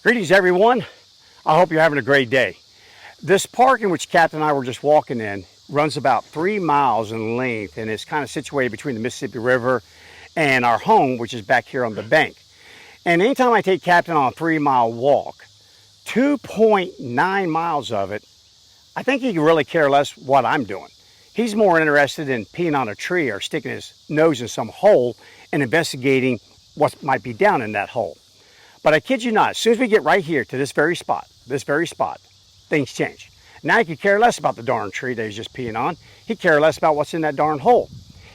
Greetings everyone. I hope you're having a great day. This park in which Captain and I were just walking in runs about 3 miles in length, and it's kind of situated between the Mississippi River and our home, which is back here on the bank. And anytime I take Captain on a 3-mile walk, 2.9 miles of it, I think he can really care less what I'm doing. He's more interested in peeing on a tree or sticking his nose in some hole and investigating what might be down in that hole. But I kid you not, as soon as we get right here to this very spot, things change. Now he could care less about the darn tree that he's just peeing on. He cares less about what's in that darn hole.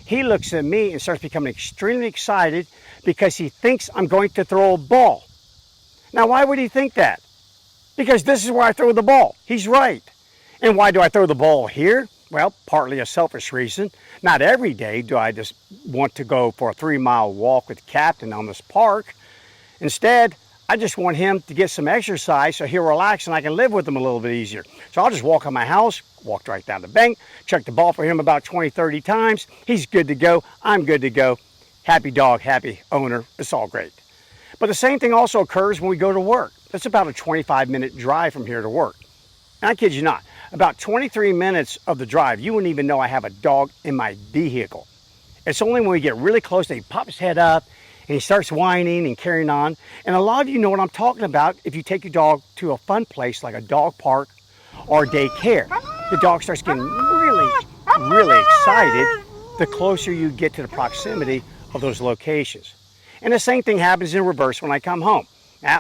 He looks at me and starts becoming extremely excited because he thinks I'm going to throw a ball. Now, why would he think that? Because this is where I throw the ball. He's right. And why do I throw the ball here? Well, partly a selfish reason. Not every day do I just want to go for a 3-mile walk with Captain on this park. Instead, I just want him to get some exercise so he'll relax and I can live with him a little bit easier. So I'll just walk on my house, walk right down the bank, check the ball for him about 20, 30 times. He's good to go. I'm good to go. Happy dog, happy owner. It's all great. But the same thing also occurs when we go to work. It's about a 25-minute drive from here to work. And I kid you not, about 23 minutes of the drive, you wouldn't even know I have a dog in my vehicle. It's only when we get really close that he pops his head up and he starts whining and carrying on. And a lot of you know what I'm talking about if you take your dog to a fun place like a dog park or daycare. The dog starts getting really, really excited the closer you get to the proximity of those locations. And the same thing happens in reverse when I come home.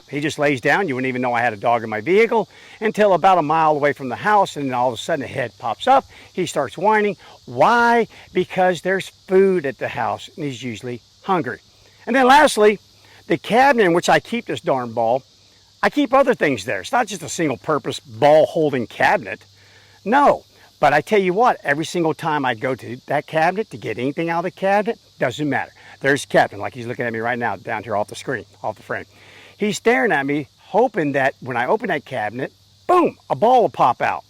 He just lays down. You wouldn't even know I had a dog in my vehicle until about a mile away from the house, and then all of a sudden the head pops up. He starts whining. Why? Because there's food at the house, and he's usually hungry. And then lastly, the cabinet in which I keep this darn ball, I keep other things there. It's not just a single-purpose ball-holding cabinet. No, but I tell you what, every single time I go to that cabinet to get anything out of the cabinet, doesn't matter. There's Captain, like he's looking at me right now down here off the screen, off the frame. He's staring at me, hoping that when I open that cabinet, boom, a ball will pop out.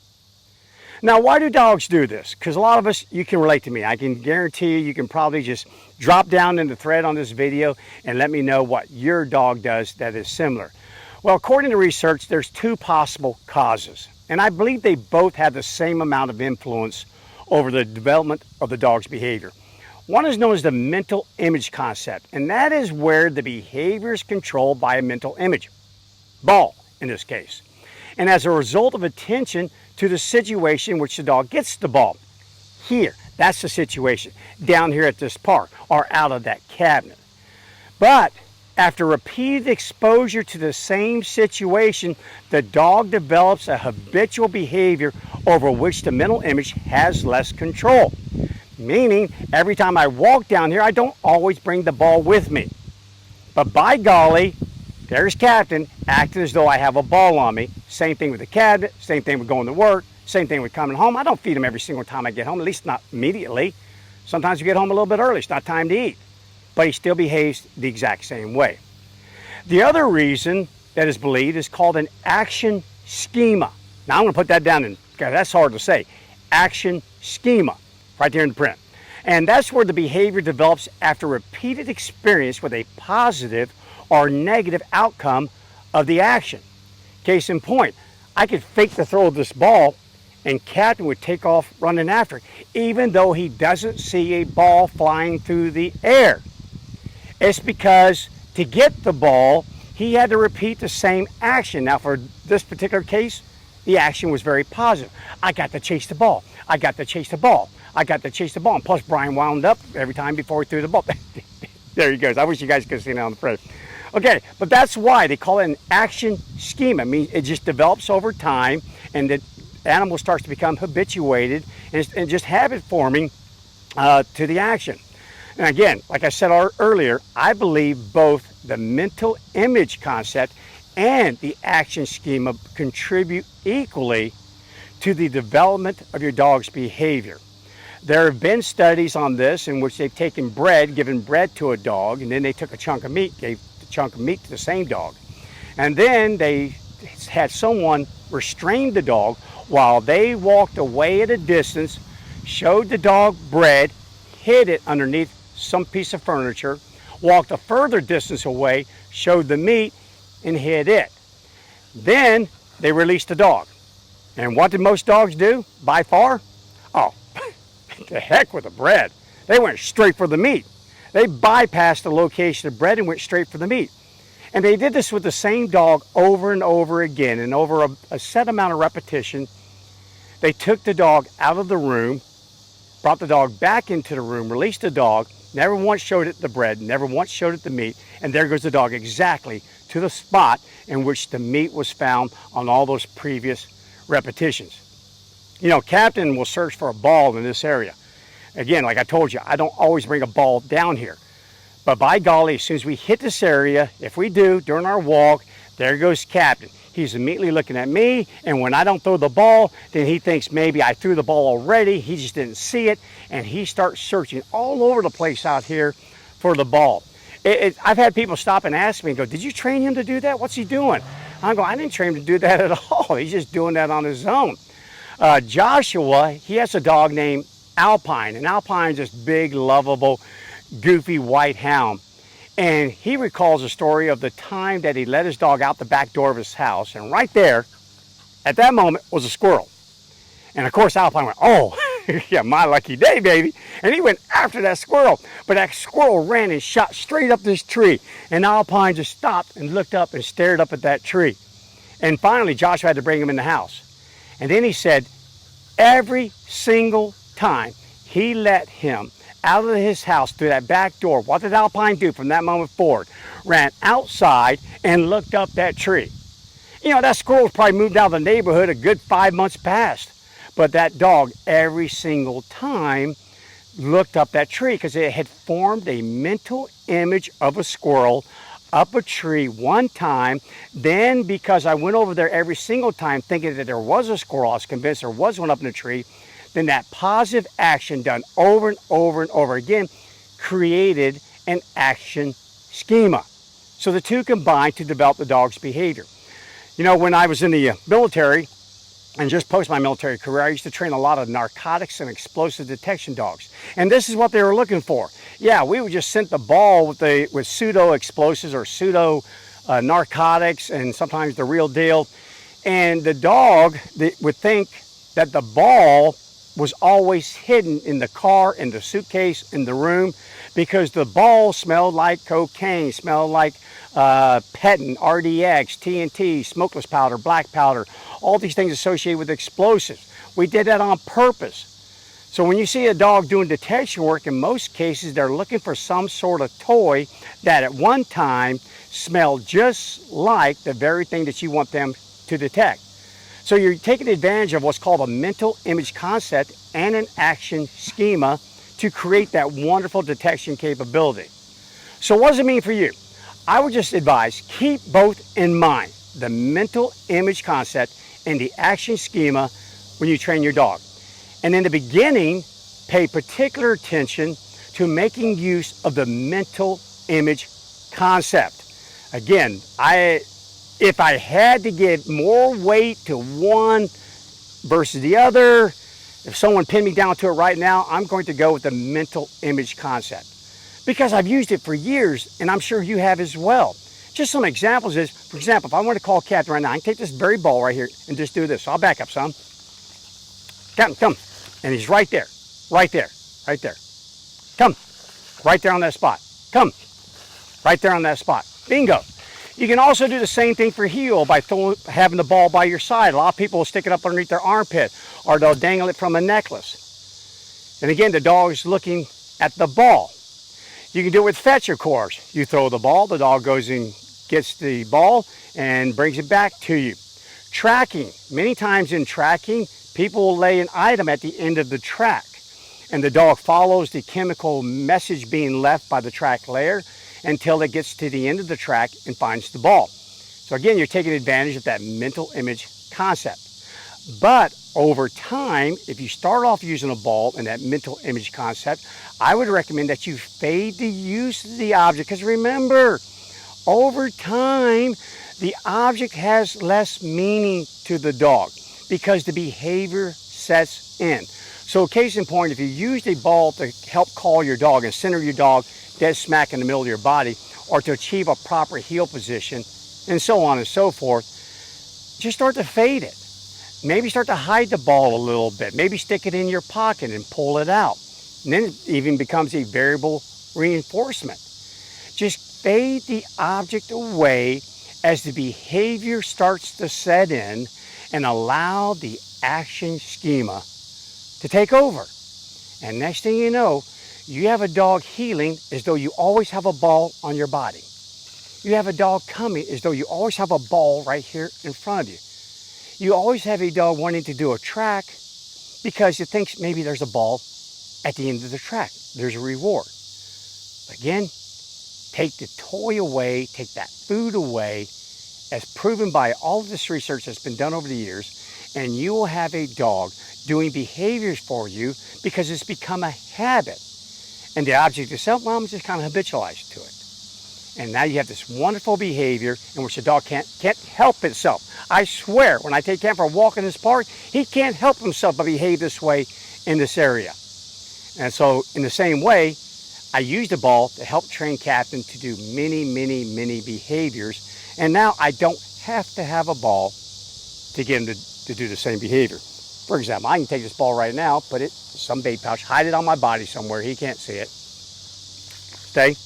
Now, why do dogs do this? Because a lot of us, you can relate to me. I can guarantee you can probably just drop down in the thread on this video and let me know what your dog does that is similar. Well, according to research, there's 2 possible causes. And I believe they both have the same amount of influence over the development of the dog's behavior. One is known as the mental image concept, and that is where the behavior is controlled by a mental image. Ball, in this case. And as a result of attention to the situation in which the dog gets the ball. Here, that's the situation. Down here at this park, or out of that cabinet. But after repeated exposure to the same situation, the dog develops a habitual behavior over which the mental image has less control. Meaning, every time I walk down here, I don't always bring the ball with me. But by golly, there's Captain acting as though I have a ball on me. Same thing with the cabinet, same thing with going to work, same thing with coming home. I don't feed him every single time I get home, at least not immediately. Sometimes we get home a little bit early, it's not time to eat. But he still behaves the exact same way. The other reason that is believed is called an action schema. Now I'm going to put that down, because that's hard to say. Action schema. Right there in the print. And that's where the behavior develops after repeated experience with a positive or negative outcome of the action. Case in point, I could fake the throw of this ball and Captain would take off running after it, even though he doesn't see a ball flying through the air. It's because to get the ball, he had to repeat the same action. Now for this particular case, the action was very positive. I got to chase the ball. I got to chase the ball. I got to chase the ball. And plus, Bryan wound up every time before he threw the ball. There he goes. I wish you guys could have seen it on the frame. Okay, but that's why they call it an action schema. I mean, it just develops over time, and the animal starts to become habituated and just habit forming to the action. And again, like I said earlier, I believe both the mental image concept and the action schema contribute equally to the development of your dog's behavior. There have been studies on this in which they've taken given bread to a dog, and then they took a chunk of meat, gave the chunk of meat to the same dog. And then they had someone restrain the dog while they walked away at a distance, showed the dog bread, hid it underneath some piece of furniture, walked a further distance away, showed the meat, and hid it. Then they released the dog. And what did most dogs do by far? Oh, the heck with the bread. They went straight for the meat. They bypassed the location of bread and went straight for the meat. And they did this with the same dog over and over again. And over a set amount of repetition, they took the dog out of the room, brought the dog back into the room, released the dog, never once showed it the bread, never once showed it the meat, and there goes the dog exactly to the spot in which the meat was found on all those previous repetitions. You know, Captain will search for a ball in this area. Again, like I told you, I don't always bring a ball down here. But by golly, as soon as we hit this area, if we do, during our walk, there goes Captain. He's immediately looking at me, and when I don't throw the ball, then he thinks maybe I threw the ball already, he just didn't see it, and he starts searching all over the place out here for the ball. I've had people stop and ask me and go, did you train him to do that? What's he doing? I'm going, I didn't train him to do that at all. He's just doing that on his own. Joshua, he has a dog named Alpine, and Alpine's this big, lovable, goofy white hound. And he recalls a story of the time that he let his dog out the back door of his house, and right there, at that moment, was a squirrel. And of course, Alpine went, oh, yeah, my lucky day, baby. And he went after that squirrel. But that squirrel ran and shot straight up this tree. And Alpine just stopped and looked up and stared up at that tree. And finally, Joshua had to bring him in the house. And then he said, every single time he let him out of his house through that back door, what did Alpine do from that moment forward? Ran outside and looked up that tree. You know, that squirrel's probably moved out of the neighborhood a good 5 months past. But that dog, every single time, looked up that tree because it had formed a mental image of a squirrel up a tree one time. Then, because I went over there every single time thinking that there was a squirrel, I was convinced there was one up in the tree, then that positive action done over and over and over again created an action schema. So the two combined to develop the dog's behavior. You know, when I was in the military, and just post my military career, I used to train a lot of narcotics and explosive detection dogs. And this is what they were looking for. Yeah, we would just send the ball with pseudo explosives or pseudo narcotics and sometimes the real deal. And the dog would think that the ball was always hidden in the car, in the suitcase, in the room, because the ball smelled like cocaine, smelled like Petin, RDX, TNT, smokeless powder, black powder, all these things associated with explosives. We did that on purpose. So when you see a dog doing detection work, in most cases they're looking for some sort of toy that at one time smelled just like the very thing that you want them to detect. So you're taking advantage of what's called a mental image concept and an action schema to create that wonderful detection capability. So what does it mean for you? I would just advise, keep both in mind, the mental image concept and the action schema when you train your dog. And in the beginning, pay particular attention to making use of the mental image concept. Again, if I had to give more weight to one versus the other, if someone pinned me down to it right now, I'm going to go with the mental image concept. Because I've used it for years, and I'm sure you have as well. Just some examples is, for example, if I want to call Captain right now, I can take this very ball right here and just do this. So I'll back up some. Captain, come. And he's right there, right there, right there. Come, right there on that spot. Come, right there on that spot. Bingo. You can also do the same thing for heel by having the ball by your side. A lot of people will stick it up underneath their armpit, or they'll dangle it from a necklace. And again, the dog is looking at the ball. You can do it with fetch, of course. You throw the ball, the dog goes and gets the ball and brings it back to you. Tracking. Many times in tracking, people will lay an item at the end of the track, and the dog follows the chemical message being left by the track layer until it gets to the end of the track and finds the ball. So again, you're taking advantage of that mental image concept. But over time, if you start off using a ball in that mental image concept, I would recommend that you fade the use of the object, because remember, over time, the object has less meaning to the dog because the behavior sets in. So case in point, if you use the ball to help call your dog and center your dog dead smack in the middle of your body, or to achieve a proper heel position, and so on and so forth, just start to fade it. Maybe start to hide the ball a little bit. Maybe stick it in your pocket and pull it out. And then it even becomes a variable reinforcement. Just fade the object away as the behavior starts to set in and allow the action schema to take over. And next thing you know, you have a dog healing as though you always have a ball on your body. You have a dog coming as though you always have a ball right here in front of you. You always have a dog wanting to do a track because it thinks maybe there's a ball at the end of the track. There's a reward. Again, take the toy away, take that food away, as proven by all of this research that's been done over the years, and you will have a dog doing behaviors for you because it's become a habit. And the object itself, well, I'm just kind of habitualized to it. And now you have this wonderful behavior in which the dog can't help itself. I swear, when I take Cam for a walk in this park, he can't help himself but behave this way in this area. And so in the same way, I use the ball to help train Captain to do many behaviors. And now I don't have to have a ball to get him to do the same behavior. For example, I can take this ball right now, put it in some bait pouch, hide it on my body somewhere, he can't see it. Stay.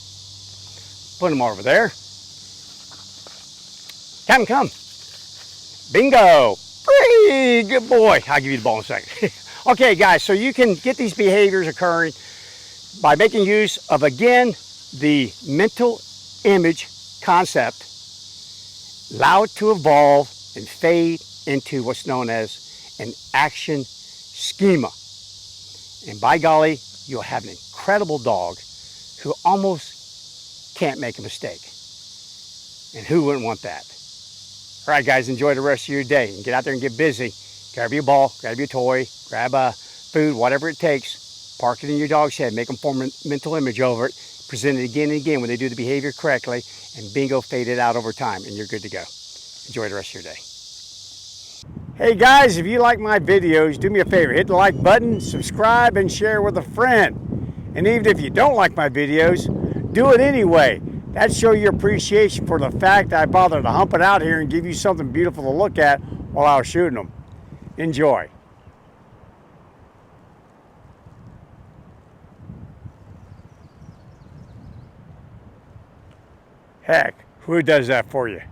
Put him over there. Captain, come. Bingo. Free. Good boy. I'll give you the ball in a second. Okay, guys, so you can get these behaviors occurring by making use of, again, the mental image concept. Allow it to evolve and fade into what's known as an action schema. And by golly, you'll have an incredible dog who almost can't make a mistake. And who wouldn't want that? All right, guys, enjoy the rest of your day and get out there and get busy. Grab your ball, grab your toy, grab food, whatever it takes. Park it in your dog's head, make them form a mental image over it, present it again and again when they do the behavior correctly, and bingo, fade it out over time, and you're good to go. Enjoy the rest of your day. Hey guys, if you like my videos, do me a favor, hit the like button, subscribe, and share with a friend. And even if you don't like my videos, do it anyway. That shows your appreciation for the fact that I bothered to hump it out here and give you something beautiful to look at while I was shooting them. Enjoy. Heck, who does that for you?